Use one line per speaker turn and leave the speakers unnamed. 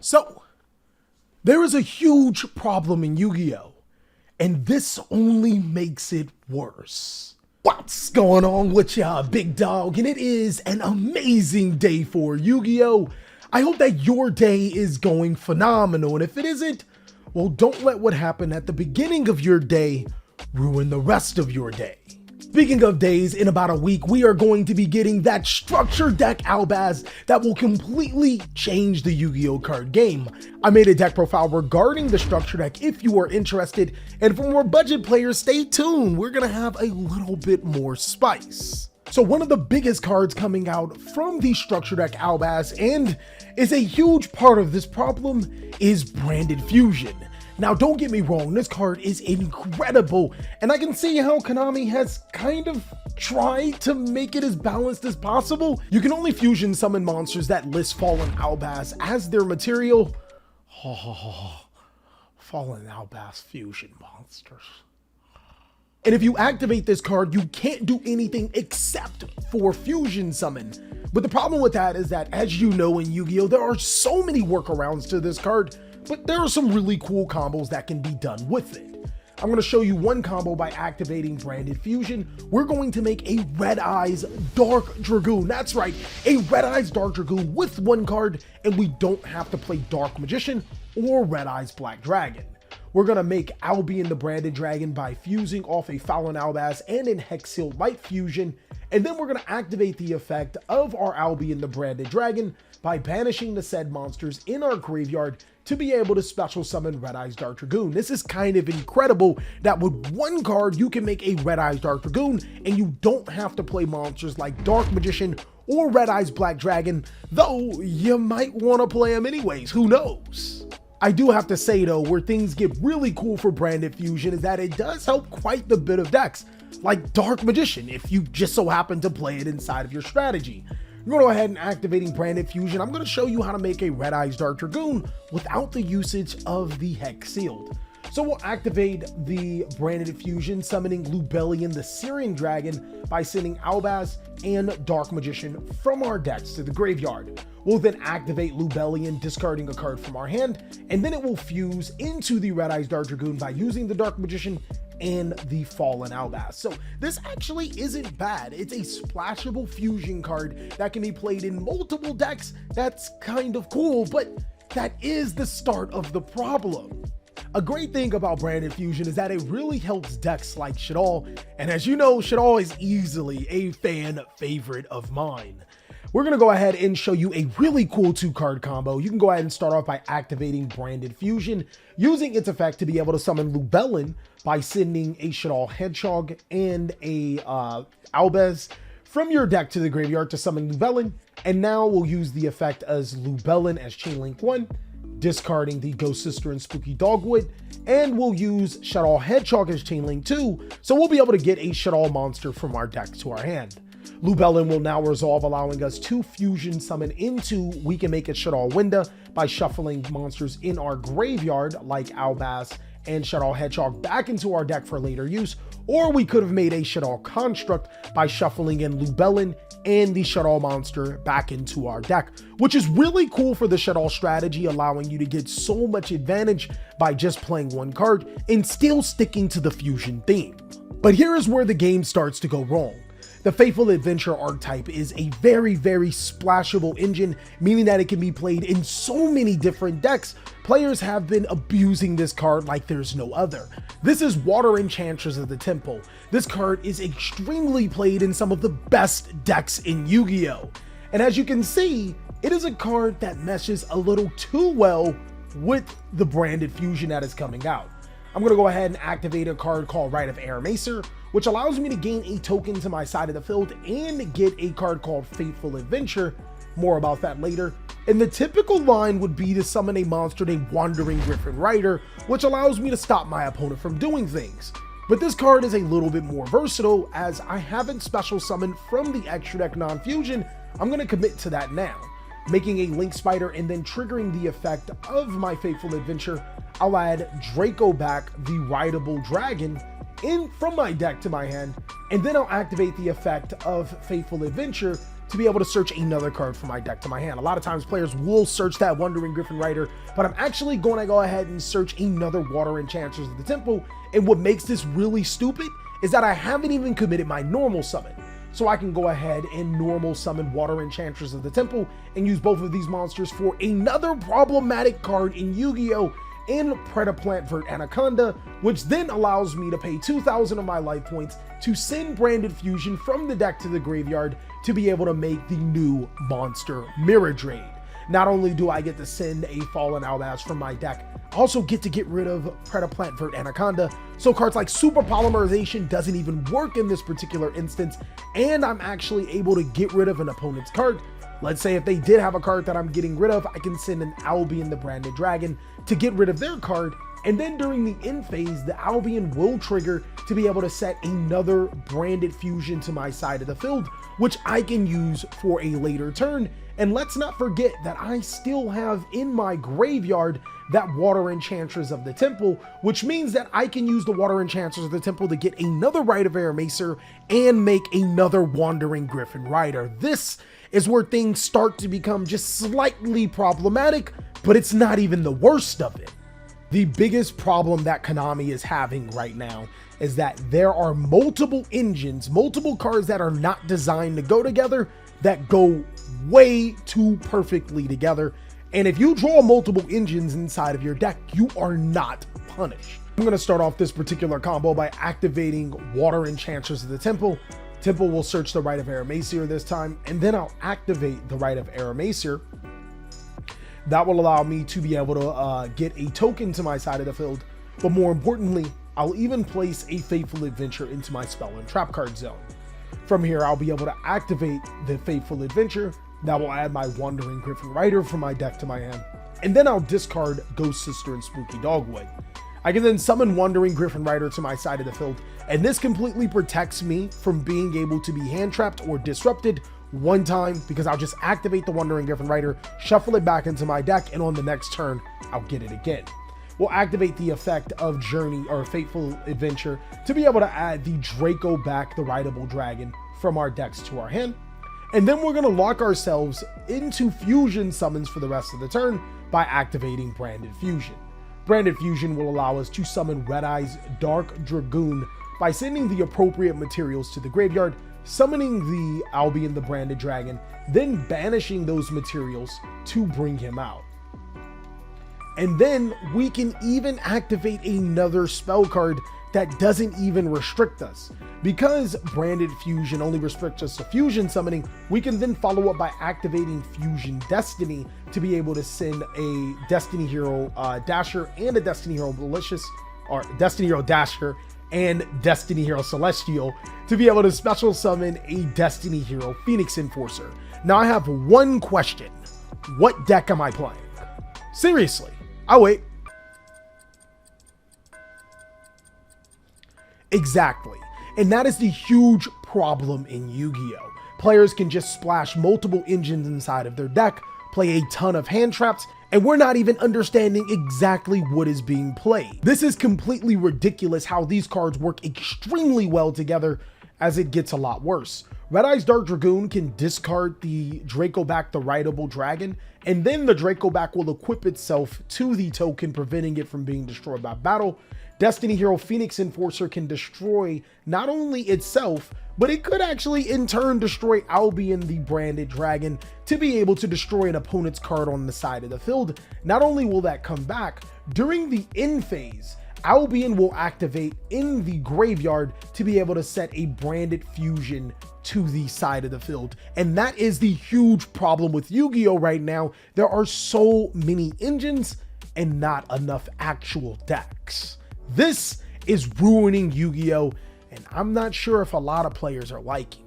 So, there is a huge problem in Yu-Gi-Oh! And this only makes it worse. What's going on with ya, big dog? And it is an amazing day for Yu-Gi-Oh! I hope that your day is going phenomenal, and if it isn't, well, don't let what happened at the beginning of your day ruin the rest of your day. Speaking of days, in about a week, we are going to be getting that structure deck Albaz that will completely change the Yu-Gi-Oh! Card game. I made a deck profile regarding the structure deck if you are interested, and for more budget players, stay tuned. We're gonna have a little bit more spice. So one of the biggest cards coming out from the structure deck Albaz, and is a huge part of this problem, is Branded Fusion. Now, don't get me wrong, this card is incredible, and I can see how Konami has kind of tried to make it as balanced as possible. You can only fusion summon monsters that list Fallen Albaz as their material. Fallen Albaz fusion monsters. And if you activate this card, you can't do anything except for fusion summon. But the problem with that is that, as you know in Yu-Gi-Oh, there are so many workarounds to this card, but there are some really cool combos that can be done with it. I'm going to show you one combo by activating Branded Fusion. We're going to make a Red Eyes Dark Dragoon. That's right, a Red Eyes Dark Dragoon with one card, and we don't have to play Dark Magician or Red Eyes Black Dragon. We're going to make Albion the Branded Dragon by fusing off a Fallen Albaz and an Hex-Sealed Light Fusion, and then we're going to activate the effect of our Albion the Branded Dragon by banishing the said monsters in our graveyard to be able to special summon Red Eyes Dark Dragoon. This is kind of incredible that with one card you can make a Red Eyes Dark Dragoon and you don't have to play monsters like Dark Magician or Red Eyes Black Dragon, though you might want to play them anyways, who knows? I do have to say though, where things get really cool for Branded Fusion is that it does help quite the bit of decks, like Dark Magician if you just so happen to play it inside of your strategy. We're going to go ahead and activating Branded Fusion. I'm going to show you how to make a Red Eyes Dark Dragoon without the usage of the Hex Sealed. So we'll activate the Branded Fusion, summoning Lubellion the Syrian Dragon by sending Albaz and Dark Magician from our decks to the graveyard. We'll then activate Lubellion, discarding a card from our hand, and then it will fuse into the Red Eyes Dark Dragoon by using the Dark Magician and the Fallen Albaz. So this actually isn't bad. It's a splashable fusion card that can be played in multiple decks. That's kind of cool, but that is the start of the problem. A great thing about Branded Fusion is that it really helps decks like Shaddoll, and as you know, Shaddoll is easily a fan favorite of mine. We're going to go ahead and show you a really cool 2-card combo. You can go ahead and start off by activating Branded Fusion, using its effect to be able to summon Lubellion by sending a Shaddoll Hedgehog and a Albaz from your deck to the graveyard to summon Lubellion, and now we'll use the effect as Lubellion as Chainlink 1, discarding the Ghost Sister and Spooky Dogwood, and we'll use Shaddoll Hedgehog as Chainlink 2, so we'll be able to get a Shaddoll monster from our deck to our hand. Lubellion will now resolve, allowing us to fusion summon into We Can Make It Shaddoll Winda by shuffling monsters in our graveyard like Albaz and Shaddoll Hedgehog back into our deck for later use, or we could have made a Shaddoll Construct by shuffling in Lubellion and the Shaddoll monster back into our deck, which is really cool for the Shaddoll strategy, allowing you to get so much advantage by just playing one card and still sticking to the fusion theme. But here is where the game starts to go wrong. The Faithful Adventure archetype is a very splashable engine, meaning that it can be played in so many different decks. Players have been abusing this card like there's no other. This is Water Enchantress of the Temple. This card is extremely played in some of the best decks in Yu-Gi-Oh! And as you can see, it is a card that meshes a little too well with the Branded Fusion that is coming out. I'm going to go ahead and activate a card called Rite of Air Macer, which allows me to gain a token to my side of the field and get a card called Faithful Adventure. More about that later. And the typical line would be to summon a monster named Wandering Griffin Rider, which allows me to stop my opponent from doing things. But this card is a little bit more versatile, as I haven't special summoned from the extra deck non-fusion. I'm going to commit to that now. Making a Link Spider and then triggering the effect of my Faithful Adventure, I'll add Draco back, the Rideable Dragon, in from my deck to my hand, and then I'll activate the effect of Faithful Adventure to be able to search another card from my deck to my hand. A lot of times players will search that Wandering Griffin Rider, but I'm actually going to go ahead and search another Water Enchanters of the Temple. And what makes this really stupid is that I haven't even committed my normal summon. So I can go ahead and normal summon Water Enchanters of the Temple and use both of these monsters for another problematic card in Yu-Gi-Oh! In Predaplant Vert Anaconda, which then allows me to pay 2,000 of my life points to send Branded Fusion from the deck to the graveyard to be able to make the new monster Mirror Drain. Not only do I get to send a Fallen Albaz from my deck, I also get to get rid of Predaplant Vert Anaconda, so cards like Super Polymerization doesn't even work in this particular instance, and I'm actually able to get rid of an opponent's card. Let's say if they did have a card that I'm getting rid of, I can send an Albion the Branded Dragon to get rid of their card, and then during the end phase, the Albion will trigger to be able to set another Branded Fusion to my side of the field, which I can use for a later turn. And let's not forget that I still have in my graveyard that Water Enchanters of the Temple, which means that I can use the Water Enchanters of the Temple to get another Rite of Aramesir and make another Wandering Griffin Rider. This is where things start to become just slightly problematic, but it's not even the worst of it. The biggest problem that Konami is having right now is that there are multiple engines, multiple cards that are not designed to go together, that go way too perfectly together. And if you draw multiple engines inside of your deck, you are not punished. I'm going to start off this particular combo by activating Water Enchanters of the Temple. Temple will search the Rite of Aramesir this time, and then I'll activate the Rite of Aramesir. That will allow me to be able to get a token to my side of the field, but more importantly, I'll even place a Fateful Adventure into my spell and trap card zone. From here, I'll be able to activate the Fateful Adventure. That will add my Wandering Griffin Rider from my deck to my hand, and then I'll discard Ghost Sister and Spooky Dogwood. I can then summon Wandering Griffin Rider to my side of the field, and this completely protects me from being able to be hand trapped or disrupted one time, because I'll just activate the Wandering Griffin Rider, shuffle it back into my deck, and on the next turn, I'll get it again. We'll activate the effect of Journey or Fateful Adventure to be able to add the Draco back the Rideable Dragon from our decks to our hand. And then we're going to lock ourselves into fusion summons for the rest of the turn by activating Branded Fusion. Branded Fusion will allow us to summon Red Eye's Dark Dragoon by sending the appropriate materials to the graveyard, summoning the Albion the Branded Dragon, then banishing those materials to bring him out. And then we can even activate another spell card that doesn't even restrict us. Because Branded Fusion only restricts us to fusion summoning, we can then follow up by activating Fusion Destiny to be able to send a Destiny Hero Dasher and a Destiny Hero Malicious, or Destiny Hero Dasher and Destiny Hero Celestial to be able to special summon a Destiny Hero Phoenix Enforcer. Now I have one question. What deck am I playing? Seriously, I'll wait. Exactly. And that is the huge problem in Yu-Gi-Oh! Players can just splash multiple engines inside of their deck, play a ton of hand traps, and we're not even understanding exactly what is being played. This is completely ridiculous how these cards work extremely well together, as it gets a lot worse. Red Eye's Dark Dragoon can discard the Draco back the Rideable Dragon, and then the Draco back will equip itself to the token, preventing it from being destroyed by battle. Destiny Hero Phoenix Enforcer can destroy not only itself, but it could actually in turn destroy Albion the Branded Dragon to be able to destroy an opponent's card on the side of the field. Not only will that come back, during the end phase, Albion will activate in the graveyard to be able to set a Branded Fusion to the side of the field. And that is the huge problem with Yu-Gi-Oh! Right now. There are so many engines and not enough actual decks. This is ruining Yu-Gi-Oh! And I'm not sure if a lot of players are liking